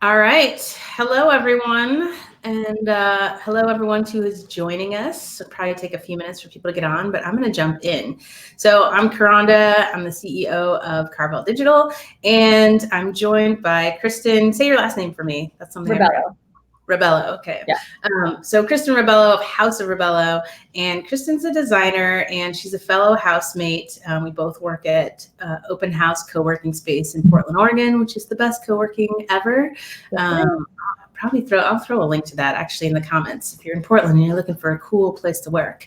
All right. Hello, everyone. And hello, everyone who is joining us. It'll probably take a few minutes for people to get on, but I'm going to jump in. So I'm Karanda. I'm the CEO of Carvel Digital, and I'm joined by Kristen. Say your last name for me. That's something I forgot. Rebelo. Rebelo, okay. Yeah. So Kristen Rebelo of House of Rebelo, and Kristen's a designer and she's a fellow housemate. We both work at Open House co-working space in Portland, Oregon, which is the best co-working ever. I'll throw a link to that actually in the comments if you're in Portland and you're looking for a cool place to work.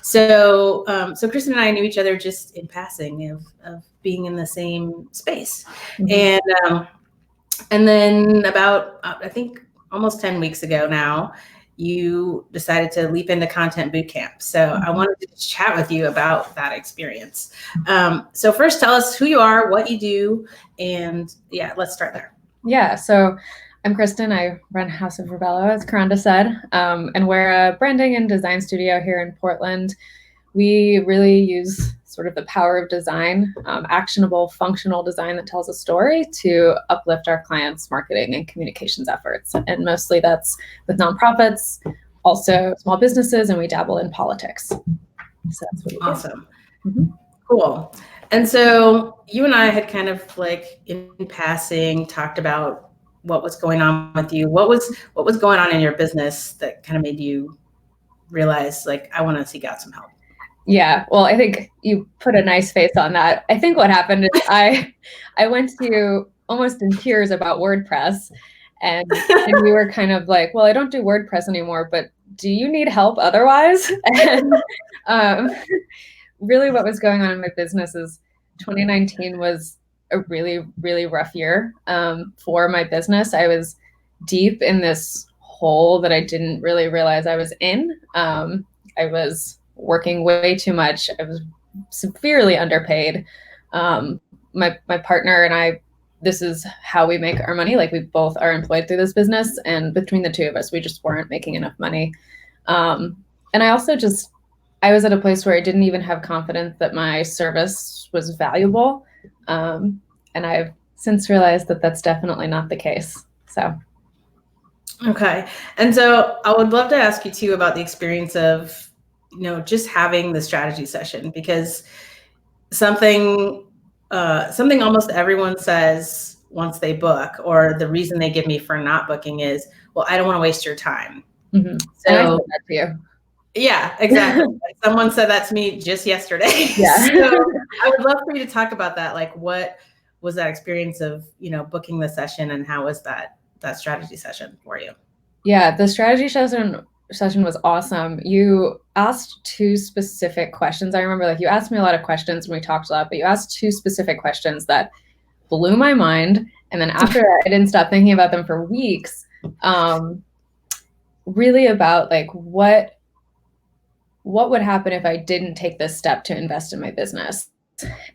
So Kristen and I knew each other just in passing of being in the same space, and then about I think almost 10 weeks ago now, you decided to leap into content bootcamp. So I wanted to chat with you about that experience. So first, tell us who you are, what you do, and yeah, let's start there. Yeah, so I'm Kristen. I run House of Rebelo, as Karanda said, and we're a branding and design studio here in Portland. We really use sort of the power of design, actionable, functional design that tells a story to uplift our clients' marketing and communications efforts. And mostly that's with nonprofits, also small businesses, and we dabble in politics. So that's what we do. Awesome. Cool. And so you and I had kind of like in passing talked about what was going on with you. What was going on in your business that kind of made you realize like, I want to seek out some help? Yeah, well, I think you put a nice face on that. I think what happened is I went to you almost in tears about WordPress, and you were kind of like, well, I don't do WordPress anymore, but do you need help otherwise? And really what was going on in my business is 2019 was a really, really rough year for my business. I was deep in this hole that I didn't really realize I was in. I was working way too much. I was severely underpaid. My partner and I, this is how we make our money. Like we both are employed through this business, and between the two of us, we just weren't making enough money. And I also I was at a place where I didn't even have confidence that my service was valuable. And I've since realized that that's definitely not the case. So. Okay. And so I would love to ask you too about the experience of, just having the strategy session, because something almost everyone says once they book, or the reason they give me for not booking is, well, I don't want to waste your time. Mm-hmm. So and I said that to you. Yeah, exactly. Someone said that to me just yesterday. Yeah. So I would love for you to talk about that. Like, what was that experience of, booking the session, and how was that strategy session for you? Yeah, the strategy session was awesome. You asked two specific questions. I remember you asked me a lot of questions when we talked a lot, but you asked two specific questions that blew my mind. And then after that, I didn't stop thinking about them for weeks. Really about what would happen if I didn't take this step to invest in my business.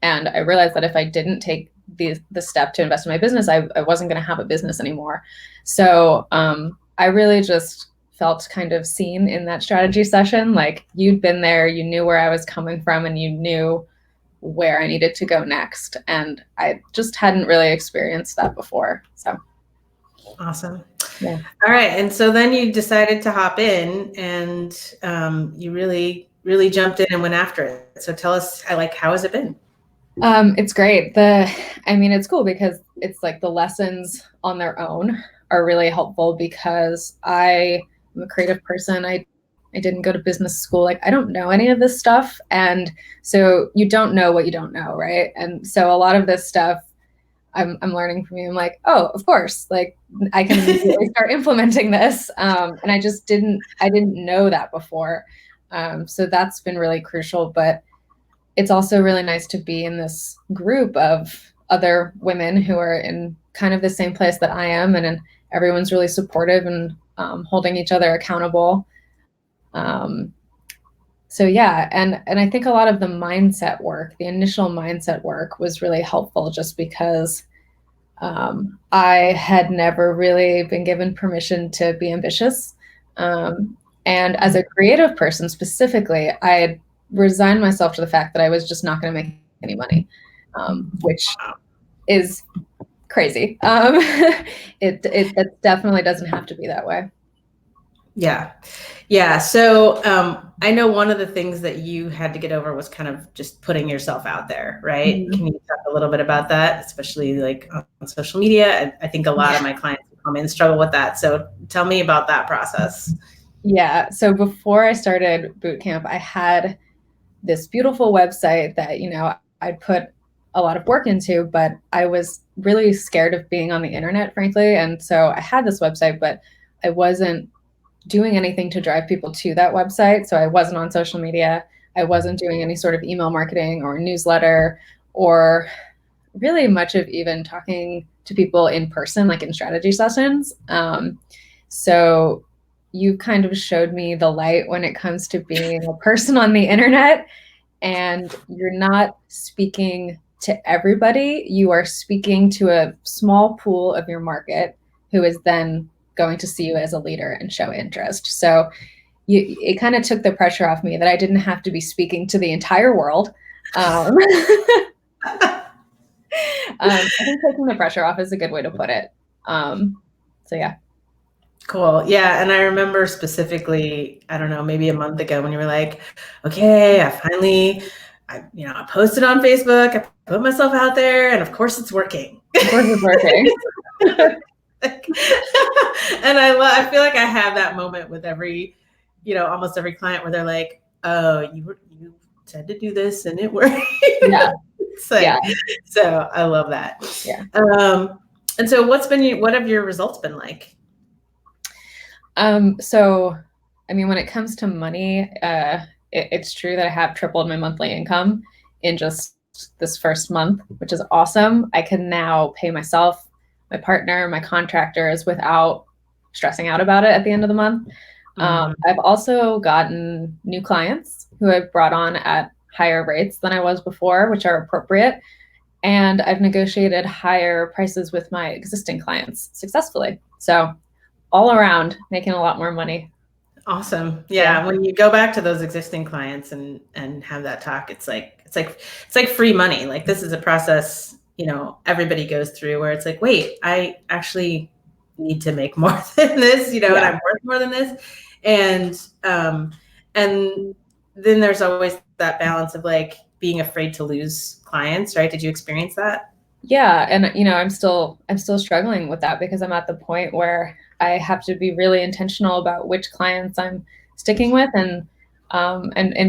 And I realized that if I didn't take the step to invest in my business, I wasn't going to have a business anymore. So I really just felt kind of seen in that strategy session. Like you'd been there, you knew where I was coming from, and you knew where I needed to go next. And I just hadn't really experienced that before. So. Awesome. Yeah. All right. And so then you decided to hop in, and you really, really jumped in and went after it. So tell us, how has it been? It's great. It's cool because it's like the lessons on their own are really helpful, because I am a creative person. I didn't go to business school. I don't know any of this stuff. And so you don't know what you don't know, right? And so a lot of this stuff I'm learning from you. I'm like, oh, of course, I can immediately start implementing this. And I didn't know that before. So that's been really crucial, but it's also really nice to be in this group of other women who are in kind of the same place that I am, and everyone's really supportive and holding each other accountable. So yeah, and I think a lot of the mindset work, the initial mindset work, was really helpful, just because I had never really been given permission to be ambitious. And as a creative person specifically, I had resigned myself to the fact that I was just not going to make any money, which is crazy. It definitely doesn't have to be that way. Yeah. Yeah. So I know one of the things that you had to get over was kind of just putting yourself out there, right? Mm-hmm. Can you talk a little bit about that, especially like on social media? I think a lot of my clients who come in struggle with that. So tell me about that process. Yeah. So before I started boot camp, I had this beautiful website that, I'd put a lot of work into, but I was really scared of being on the internet, frankly. And so I had this website, but I wasn't doing anything to drive people to that website. So I wasn't on social media. I wasn't doing any sort of email marketing or newsletter or really much of even talking to people in person, like in strategy sessions. So you kind of showed me the light when it comes to being a person on the internet, and you're not speaking to everybody. You are speaking to a small pool of your market who is then going to see you as a leader and show interest. So it kind of took the pressure off me that I didn't have to be speaking to the entire world. I think taking the pressure off is a good way to put it. So yeah. Cool. Yeah. And I remember specifically, I don't know, maybe a month ago when you were like, okay, I posted on Facebook, I put myself out there, and of course it's working. Of course it's working. And I feel like I have that moment with almost every client where they're like, oh, you said to do this and it worked. Yeah. So I love that. Yeah. And so what have your results been like? So, I mean, when it comes to money, it's true that I have tripled my monthly income in just this first month, which is awesome. I can now pay myself, my partner, my contractors without stressing out about it at the end of the month. I've also gotten new clients who I've brought on at higher rates than I was before, which are appropriate. And I've negotiated higher prices with my existing clients successfully. So all around making a lot more money. Awesome. Yeah. When you go back to those existing clients and have that talk, it's like free money. Like this is a process, everybody goes through where it's like, wait, I actually need to make more than this, and I'm worth more than this. And then there's always that balance of like being afraid to lose clients, right? Did you experience that? Yeah. And, I'm still struggling with that because I'm at the point where I have to be really intentional about which clients I'm sticking with and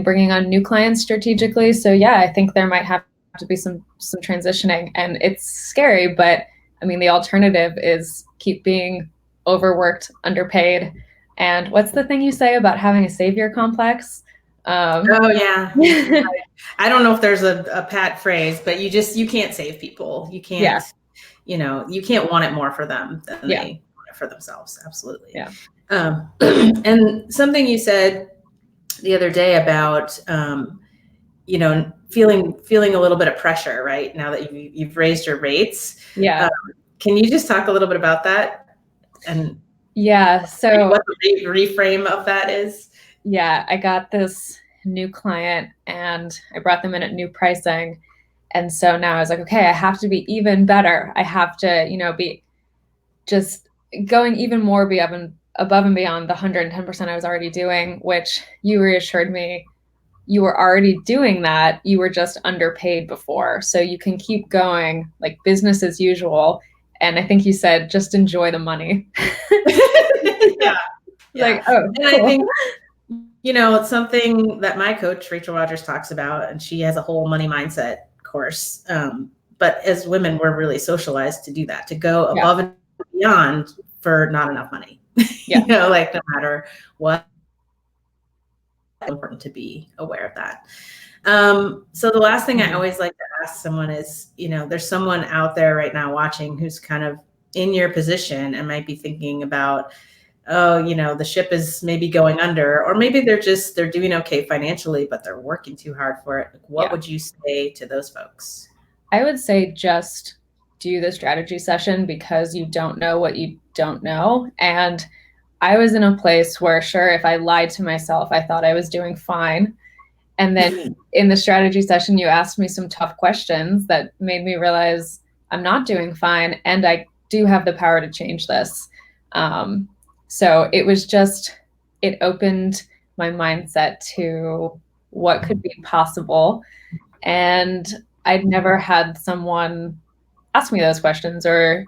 bringing on new clients strategically. So yeah, I think there might have to be some transitioning, and it's scary, but I mean, the alternative is keep being overworked, underpaid. And what's the thing you say about having a savior complex? Oh yeah. I don't know if there's a pat phrase, but you can't save people. You can't, you can't want it more for them than they want it for themselves. Absolutely. Yeah. And something you said the other day about, feeling a little bit of pressure, right? Now that you've raised your rates. Yeah. Can you just talk a little bit about that? And so what the reframe of that is? Yeah, I got this new client and I brought them in at new pricing. And so now I was like, okay, I have to be even better. I have to, be just going even more above and beyond the 110% I was already doing, which you reassured me you were already doing that. You were just underpaid before. So you can keep going like business as usual. And I think you said, just enjoy the money. Yeah. Like, oh, and cool. I think, it's something that my coach, Rachel Rogers, talks about, and she has a whole money mindset course. But as women, we're really socialized to do that, to go above and beyond for not enough money. Like no matter what, it's important to be aware of that. So the last thing I always like to ask someone is, there's someone out there right now watching who's kind of in your position and might be thinking about, oh, the ship is maybe going under, or maybe they're doing okay financially, but they're working too hard for it. What would you say to those folks? I would say just do the strategy session because you don't know what you don't know. And I was in a place where, sure, if I lied to myself, I thought I was doing fine. And then in the strategy session, you asked me some tough questions that made me realize I'm not doing fine, and I do have the power to change this. So it opened my mindset to what could be possible. And I'd never had someone ask me those questions or,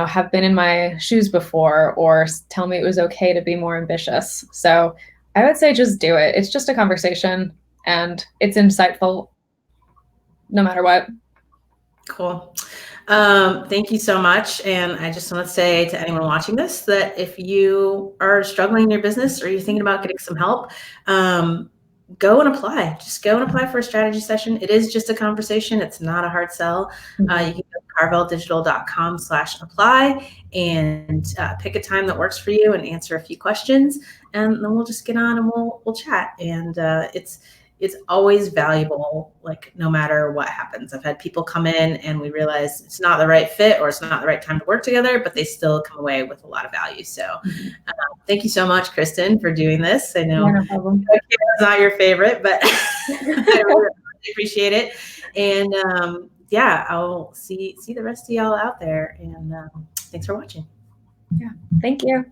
have been in my shoes before or tell me it was okay to be more ambitious. So I would say just do it. It's just a conversation and it's insightful no matter what. Cool. Thank you so much. And I just want to say to anyone watching this that if you are struggling in your business or you're thinking about getting some help, go and apply. Just go and apply for a strategy session. It is just a conversation. It's not a hard sell. You can go to carveldigital.com/apply and pick a time that works for you and answer a few questions. And then we'll just get on and we'll chat. And it's always valuable, like no matter what happens. I've had people come in and we realize it's not the right fit or it's not the right time to work together, but they still come away with a lot of value. So thank you so much, Kristen, for doing this. I know it's not your favorite, but I really appreciate it. And I'll see the rest of y'all out there. And thanks for watching. Yeah, thank you.